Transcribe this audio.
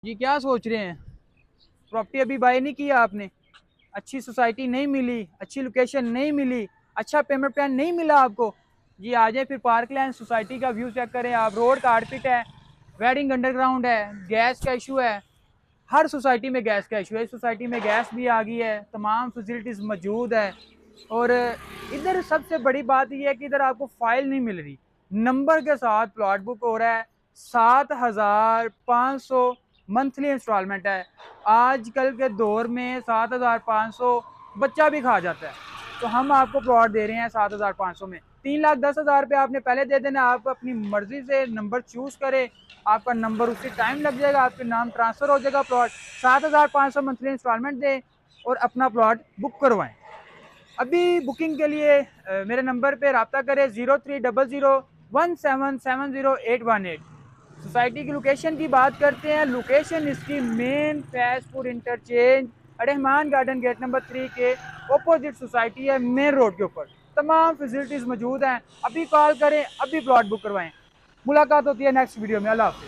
जी क्या सोच रहे हैं? प्रॉपर्टी अभी बाय नहीं किया आपने? अच्छी सोसाइटी नहीं मिली, अच्छी लोकेशन नहीं मिली, अच्छा पेमेंट प्लान नहीं मिला आपको? जी आ जाए फिर पार्कलैंड सोसाइटी का व्यू चेक करें आप। रोड कारपेट है, वेडिंग अंडरग्राउंड है, गैस का इशू है। हर सोसाइटी में गैस का इशू है। इस सोसाइटी में गैस भी आ गई है, तमाम फैसिलिटीज़ मौजूद है। और इधर सबसे बड़ी बात यह है कि इधर आपको फाइल नहीं मिल रही, नंबर के साथ प्लॉट बुक हो रहा है। 7,500 मंथली इंस्टॉलमेंट है। आजकल के दौर में 7,500 बच्चा भी खा जाता है। तो हम आपको प्लॉट दे रहे हैं 7,500 में। 3,10,000 रुपये आपने पहले दे देना। आप अपनी मर्जी से नंबर चूज करें, आपका नंबर उसी टाइम लग जाएगा, आपके नाम ट्रांसफ़र हो जाएगा। प्लॉट 7,500 मंथली इंस्टॉलमेंट दें और अपना प्लॉट बुक करवाएं। अभी बुकिंग के लिए मेरे नंबर पे रब्ता करें 0300177081 सोसाइटी की लोकेशन की बात करते हैं। लोकेशन इसकी main Faizpur interchange Rahman garden gate number 3 के ऑपोजिट सोसाइटी है, मेन रोड के ऊपर। तमाम फैसिलिटीज़ मौजूद हैं। अभी कॉल करें, अभी प्लॉट बुक करवाएं। मुलाकात होती है नेक्स्ट वीडियो में। अल्लाह हाफिज़।